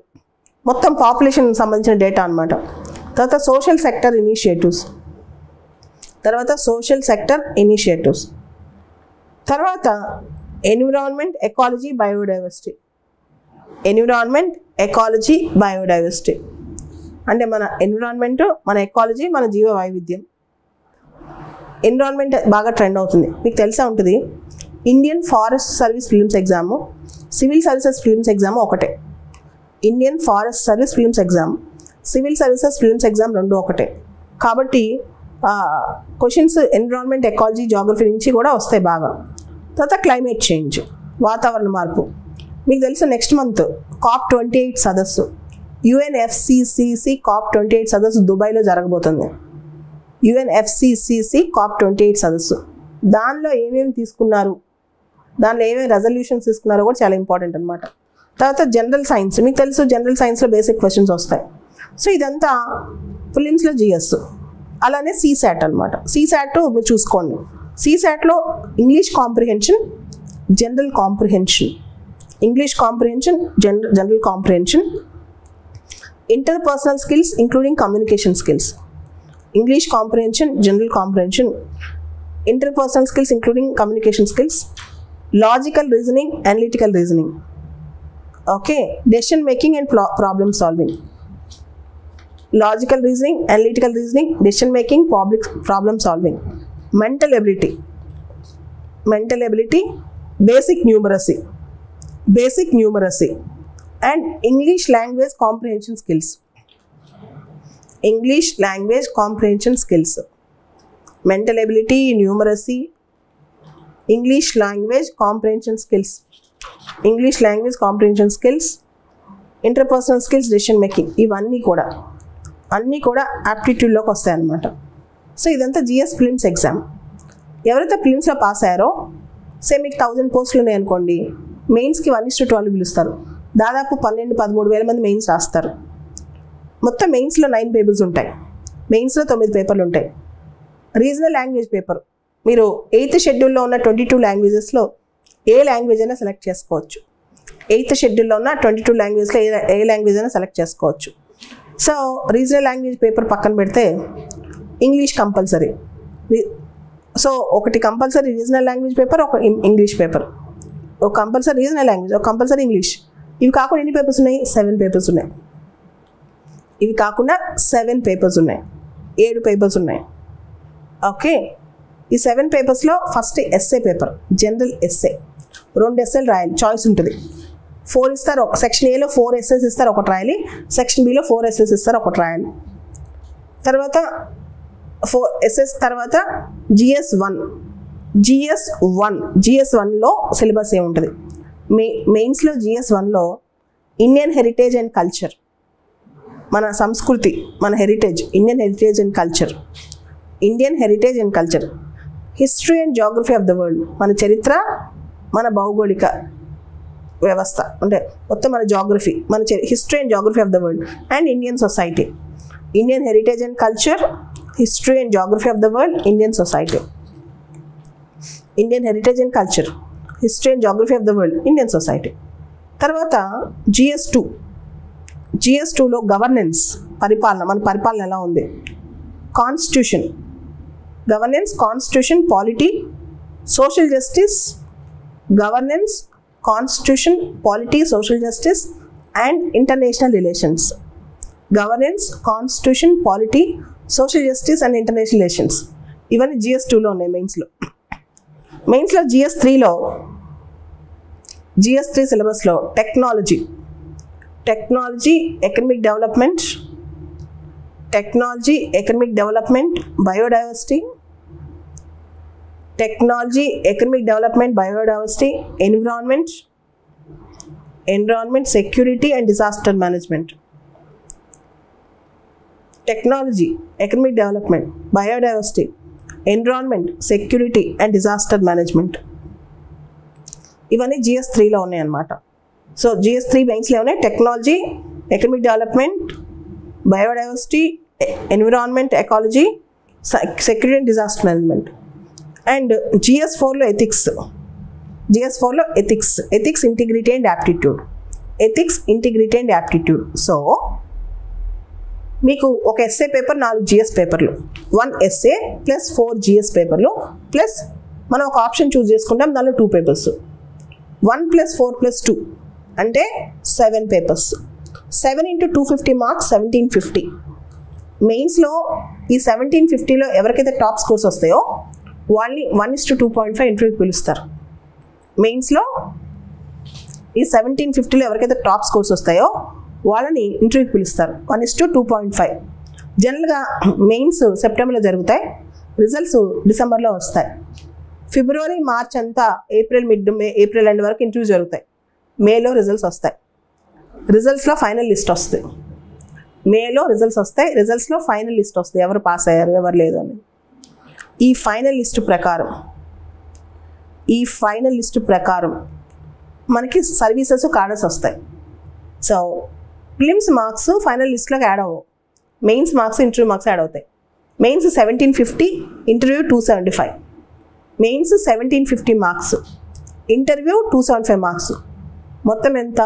[SPEAKER 1] మొత్తం పాపులేషన్ సంబంధించిన డేటా అనమాట. తర్వాత సోషల్ సెక్టర్ ఇనిషియేటివ్స్, తర్వాత ఎన్విరాన్మెంట్, ఎకాలజీ, బయోడైవర్సిటీ. అంటే మన ఎన్విరాన్మెంట్, మన ఎకాలజీ, మన జీవ వైవిధ్యం. ఎన్విరాన్మెంట్ బాగా ట్రెండ్ అవుతుంది, మీకు తెలిసే ఉంటుంది. Indian forest service prelims exam, civil services prelims exam ఒకటే. Indian forest service prelims exam, civil services prelims exam రెండు ఒకటే. కాబట్టి క్వశ్చన్స్ ఎన్విరాన్మెంట్, ఎకాలజీ, జాగ్రఫీ నుంచి కూడా వస్తాయి బాగా. తర్వాత క్లైమేట్ చేంజ్, వాతావరణ మార్పు. మీకు తెలుసు నెక్స్ట్ మంత్ COP28 సదస్సు, UNFCCC COP28 సదస్సు దుబాయ్లో జరగబోతుంది. UNFCCC COP28 సదస్సు, దానిలో ఏమేమి తీసుకున్నారు, దానిలో ఏమేమి రెజల్యూషన్స్ తీసుకున్నారో కూడా చాలా ఇంపార్టెంట్ అనమాట. తర్వాత జనరల్ సైన్స్, మీకు తెలుసు జనరల్ సైన్స్లో బేసిక్ క్వశ్చన్స్ వస్తాయి. సో ఇదంతా ప్రిలిమ్స్లో GS. అలానే CSAT అనమాట. CSAT మీరు చూసుకోండి. CSATలో English comprehension, general comprehension, general comprehension, interpersonal skills including communication skills. English comprehension, general comprehension, interpersonal skills including communication skills, logical reasoning, analytical reasoning. Okay, decision making and problem solving. Logical reasoning, analytical reasoning, decision making, problem solving. Mental ability, basic numeracy and English language comprehension skills. Mental ability, numeracy, English language comprehension skills, interpersonal skills, decision making, ఇవన్నీ కూడా యాప్టిట్యూడ్లోకి వస్తాయి అన్నమాట. So ఇదంతా GS films exam. ఎవరైతే ఫిలిమ్స్లో pass అయ్యారో మీకు 1000 పోస్టులు ఉన్నాయనుకోండి, మెయిన్స్కి 1:12 పిలుస్తారు. దాదాపు 12-13 మంది మెయిన్స్ రాస్తారు. మొత్తం మెయిన్స్లో 9 పేపర్స్ ఉంటాయి. మెయిన్స్లో 9 పేపర్లు ఉంటాయి. రీజనల్ లాంగ్వేజ్ పేపర్ మీరు 8th షెడ్యూల్లో ఉన్న 22 లాంగ్వేజెస్లో ఏ లాంగ్వేజ్ అయినా సెలెక్ట్ చేసుకోవచ్చు. 8th షెడ్యూల్లో ఉన్న 22 లాంగ్వేజ్లో ఏ లాంగ్వేజ్ అయినా సెలెక్ట్ చేసుకోవచ్చు. సో రీజనల్ లాంగ్వేజ్ పేపర్ పక్కన పెడితే ఇంగ్లీష్ కంపల్సరీ. సో ఒకటి కంపల్సరీ రీజనల్ లాంగ్వేజ్ పేపర్, ఒక ఇంగ్లీష్ పేపర్. ఒక కంపల్సరీ రీజనల్ లాంగ్వేజ్, ఒక కంపల్సరీ ఇంగ్లీష్. ఇవి కాకుండా ఎన్ని పేపర్స్ ఉన్నాయి? 7 పేపర్స్ ఉన్నాయి. ఇవి కాకుండా 7 పేపర్స్ ఉన్నాయి. 7 పేపర్స్ ఉన్నాయి. ఓకే, ఈ 7 పేపర్స్లో first SA paper, general SA. 2 ఎస్ఏలు రాయాలి, చాయిస్ ఉంటుంది. 4 ఇస్తారు. సెక్షన్ ఏలో 4 ఎస్ఏస్ ఇస్తారు, ఒకటి రాయాలి. సెక్షన్ బిలో 4 ఎస్ఏస్ ఇస్తారు, ఒకటి రాయాలి. తర్వాత 4 ఎస్ఎస్ తర్వాత GS1. GS1లో సిలబస్ ఏముంటుంది? మెయిన్స్లో GS1లో ఇండియన్ హెరిటేజ్ అండ్ కల్చర్, మన సంస్కృతి, మన heritage, Indian heritage and culture, Indian heritage and culture, history and geography of the world, మన చరిత్ర, మన భౌగోళిక వ్యవస్థ, అంటే మొత్తం మన జాగ్రఫీ, మన history and geography of the world, and Indian society. Indian heritage and culture, history and geography of the world, Indian society. Indian heritage and culture, history and geography of the world, Indian society. తర్వాత GS2లో governance, పరిపాలన, మన పరిపాలన ఎలా ఉంది. Constitution, governance, constitution, polity, social justice, governance, constitution, polity, social justice and international relations. Governance, constitution, polity, social justice and international relations. ఇవన్నీ GS2లో ఉన్నాయి. మెయిన్స్లో GS3 సిలబస్లో technology, economic development, biodiversity, environment, security and disaster management. Technology, economic development, biodiversity, environment, security and disaster management. ఇవన్నీ GS3లో ఉన్నాయన్నమాట. So GS3 మెయిన్స్లో ఉన్నాయి. Technology, economic development, biodiversity, environment, ecology, security and disaster management. And GS4లో ethics, integrity and aptitude. So మీకు ఒక SA paper, 4 GS పేపర్లు, 1 SA plus 4 GS పేపర్లు, ప్లస్ మనం ఒక ఆప్షన్ చూస్ చేసుకుంటాం, దానిలో 2 పేపర్స్. 1 + 4 + 2 అంటే 7 పేపర్స్. 7 × 250 మార్క్స్ 1750. మెయిన్స్లో ఈ 1750లో ఎవరికైతే టాప్ స్కోర్స్ వస్తాయో వాళ్ళని 1:2.5 ఇంటర్వ్యూకి పిలుస్తారు. మెయిన్స్లో ఈ 1750లో ఎవరికైతే టాప్ స్కోర్స్ వస్తాయో వాళ్ళని ఇంటర్వ్యూకి పిలుస్తారు. 1:2.5. జనరల్గా మెయిన్స్ సెప్టెంబర్లో జరుగుతాయి, రిజల్ట్స్ డిసెంబర్లో వస్తాయి. ఫిబ్రవరి, మార్చ్ అంతా, ఏప్రిల్ ఎండ్ వరకు ఇంటర్వ్యూ జరుగుతాయి. మేలో రిజల్ట్స్ వస్తాయి. రిజల్ట్స్లో ఫైనల్ లిస్ట్ వస్తుంది. మేలో రిజల్ట్స్ వస్తాయి. రిజల్ట్స్లో ఫైనల్ లిస్ట్ వస్తుంది, ఎవరు పాస్ అయ్యారు, ఎవరు లేదు అని. ఈ ఫైనల్ లిస్టు ప్రకారం మనకి సర్వీసెస్, కార్డర్స్ వస్తాయి. సో ప్రిలిమ్స్ మార్క్స్ ఫైనల్ లిస్ట్లోకి యాడ్ అవ్వవు. Mains marks, interview marks add అవుతాయి. Mains 1750, interview 275. Mains 1750 marks, interview 275 marks. మొత్తం ఎంత?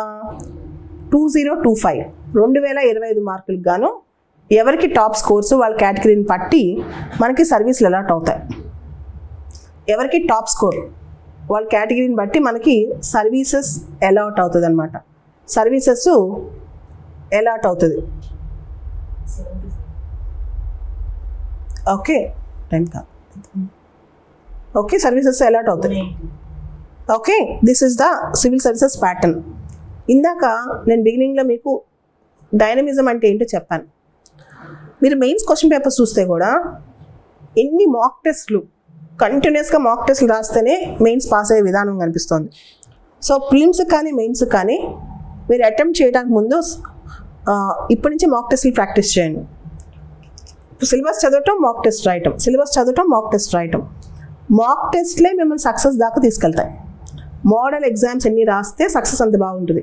[SPEAKER 1] 2025. 2025 మార్కులకు గాను ఎవరికి టాప్ స్కోర్స్ వాళ్ళ కేటగిరీని బట్టి మనకి సర్వీసులు అలాట్ అవుతాయి. ఎవరికి టాప్ స్కోర్ వాళ్ళ కేటగిరీని బట్టి మనకి సర్వీసెస్ అలాట్ అవుతుంది అనమాట. సర్వీసెస్ అలాట్ అవుతుంది. ఓకే, టైం కాదు. ఓకే, సర్వీసెస్ అలాట్ అవుతుంది. Okay, this is the civil services pattern. ఇందాక నేను బిగినింగ్లో మీకు డైనమిజం అంటే ఏంటో చెప్పాను. మీరు మెయిన్స్ క్వశ్చన్ పేపర్స్ చూస్తే కూడా ఎన్ని మాక్ టెస్ట్లు, కంటిన్యూస్గా మాక్ టెస్ట్లు రాస్తేనే మెయిన్స్ పాస్ అయ్యే విధానం కనిపిస్తుంది. సో ప్రిలిమ్స్ కానీ మెయిన్స్ కానీ మీరు అటెంప్ట్ చేయడానికి ముందు ఇప్పటి నుంచి మాక్ టెస్ట్లు ప్రాక్టీస్ చేయండి. సిలబస్ చదవటం, మాక్ టెస్ట్ రాయటం, సిలబస్ చదవటం, మాక్ టెస్ట్ రాయటం. మాక్ టెస్ట్లే మిమ్మల్ని సక్సెస్ దాకా తీసుకెళ్తాయి. మోడల్ ఎగ్జామ్స్ ఎన్ని రాస్తే సక్సెస్ అంత బాగుంటుంది.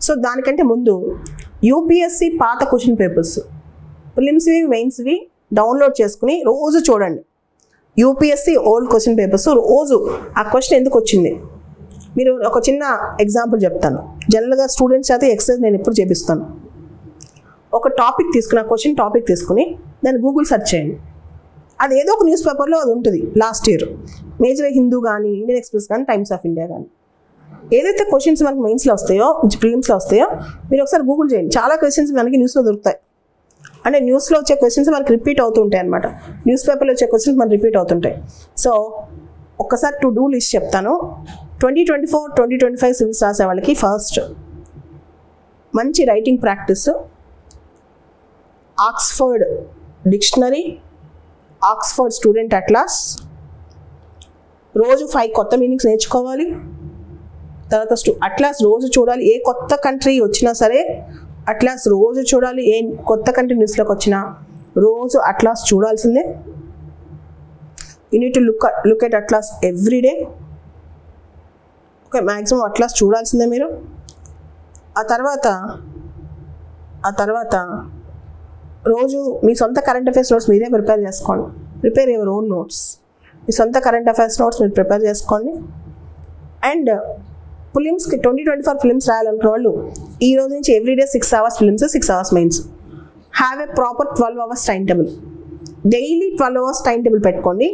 [SPEAKER 1] సో దానికంటే ముందు యూపీఎస్సి పాత క్వశ్చన్ పేపర్స్, ప్రిలిమ్స్వి మెయిన్స్వి డౌన్లోడ్ చేసుకుని రోజు చూడండి. యూపీఎస్సి ఓల్డ్ క్వశ్చన్ పేపర్స్ రోజు ఆ క్వశ్చన్ ఎందుకు వచ్చింది. మీరు ఒక చిన్న ఎగ్జాంపుల్ చెప్తాను. జనరల్గా స్టూడెంట్స్ చేత ఎక్సర్సైజ్ నేను ఎప్పుడు చేపిస్తాను. ఒక టాపిక్ తీసుకుని, ఆ క్వశ్చన్ టాపిక్ తీసుకుని దాన్ని గూగుల్ సెర్చ్ చేయండి. అది ఏదో ఒక న్యూస్ పేపర్లో అది ఉంటుంది. లాస్ట్ ఇయర్ మేజర్ హిందూ కానీ, ఇండియన్ ఎక్స్ప్రెస్ కానీ, టైమ్స్ ఆఫ్ ఇండియా కానీ, ఏదైతే క్వశ్చన్స్ మనకు మెయిన్స్లో వస్తాయో, ప్రిలిమ్స్లో వస్తాయో మీరు ఒకసారి గూగుల్ చేయండి. చాలా క్వశ్చన్స్ మనకి న్యూస్లో దొరుకుతాయి. అంటే న్యూస్లో వచ్చే క్వశ్చన్స్ మనకి రిపీట్ అవుతూ ఉంటాయి అనమాట. న్యూస్ పేపర్లో వచ్చే క్వశ్చన్స్ మనకి రిపీట్ అవుతుంటాయి. సో ఒక్కసారి టు డూ లిస్ట్ చెప్తాను. 2024, 2025 సివిల్స్ రాసే వాళ్ళకి ఫస్ట్ మంచి writing practice, Oxford dictionary, Oxford student atlas, రోజు 5 కొత్త మీనింగ్స్ నేర్చుకోవాలి. తర్వాత అట్లాస్ రోజు చూడాలి. ఏ కొత్త కంట్రీ వచ్చినా సరే అట్లాస్ రోజు చూడాలి. ఏ కొత్త కంట్రీ న్యూస్లోకి వచ్చినా రోజు అట్లాస్ చూడాల్సిందే. You need to look at atlas every day. Okay, maximum atlas చూడాల్సిందే మీరు. ఆ తర్వాత రోజు మీ సొంత కరెంట్ అఫైర్స్ నోట్స్ మీరే ప్రిపేర్ చేసుకోండి. Prepare your own notes. మీ సొంత కరెంట్ అఫైర్స్ నోట్స్ మీరు ప్రిపేర్ చేసుకోండి. అండ్ ఫిలిమ్స్కి 2024 ఫిలిమ్స్ రాయాలనుకున్న వాళ్ళు ఈ రోజు నుంచి everyday 6 hours prelims, 6 hours mains. Have a proper 12 hours time table. Daily 12 hours time table పెట్టుకోండి.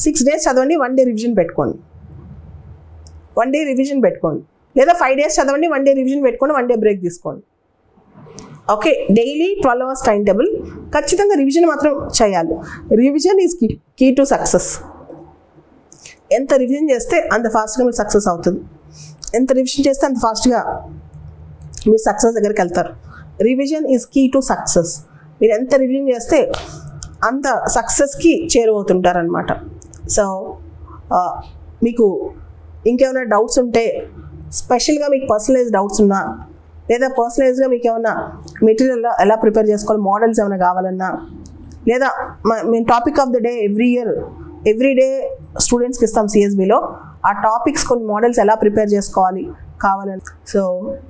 [SPEAKER 1] 6 days చదవండి, 1 day రివిజన్ పెట్టుకోండి. 1 day రివిజన్ పెట్టుకోండి. లేదా 5 days చదవండి, 1 day రివిజన్ పెట్టుకోండి, 1 day బ్రేక్ తీసుకోండి. Okay, daily 12 hours time table. ఖచ్చితంగా రివిజన్ మాత్రం చేయాలి. Revision is key to success. ఎంత రివిజన్ చేస్తే అంత ఫాస్ట్గా మీరు సక్సెస్ అవుతుంది. ఎంత రివిజన్ చేస్తే అంత ఫాస్ట్గా మీరు సక్సెస్ దగ్గరికి వెళ్తారు. Revision is key to success. మీరు ఎంత రివిజన్ చేస్తే అంత సక్సెస్కి చేరువవుతుంటారనమాట. సో మీకు ఇంకేమైనా డౌట్స్ ఉంటే, స్పెషల్గా మీకు పర్సనలైజ్ డౌట్స్ ఉన్నా, లేదా పర్సనలైజ్గా మీకు ఏమైనా మెటీరియల్ ఎలా ప్రిపేర్ చేసుకోవాలి, మోడల్స్ ఏమైనా కావాలన్నా, లేదా మేము topic of the day every day స్టూడెంట్స్కి ఇస్తాం సిఎస్బిలో. ఆ టాపిక్స్ కొన్ని మోడల్స్ ఎలా ప్రిపేర్ చేసుకోవాలి కావాలని. So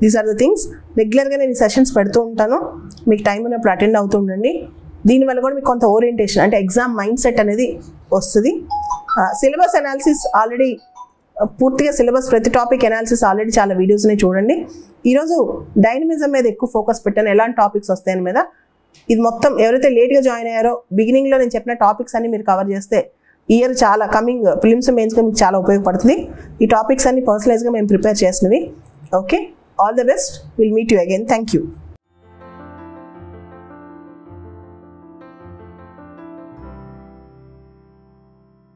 [SPEAKER 1] these are the things. రెగ్యులర్గా నేను ఈ సెషన్స్ పెడుతూ ఉంటాను. మీకు టైం ఉన్నప్పుడు అటెండ్ అవుతూ ఉండండి. దీనివల్ల కూడా మీకు కొంత ఓరియంటేషన్, అంటే ఎగ్జామ్ మైండ్ సెట్ అనేది వస్తుంది. సిలబస్ అనాలిసిస్ ఆల్రెడీ పూర్తిగా సిలబస్, ప్రతి టాపిక్ అనాలిసిస్ ఆల్రెడీ చాలా వీడియోస్ని చూడండి. ఈరోజు డైనమిజం మీద ఎక్కువ ఫోకస్ పెట్టాను, ఎలాంటి టాపిక్స్ వస్తాయని మీద. ఇది మొత్తం ఎవరైతే లేట్గా జాయిన్ అయ్యారో, బిగినింగ్లో నేను చెప్పిన టాపిక్స్ అన్ని మీరు కవర్ చేస్తే ఇయర్ చాలా కమింగ్ ఫిలిమ్స్ మెయిన్స్గా మీకు చాలా ఉపయోగపడుతుంది. ఈ టాపిక్స్ అన్ని పర్సనలైజ్గా మేము ప్రిపేర్ చేసినవి. Okay, all the best. Will meet you again. Thank you.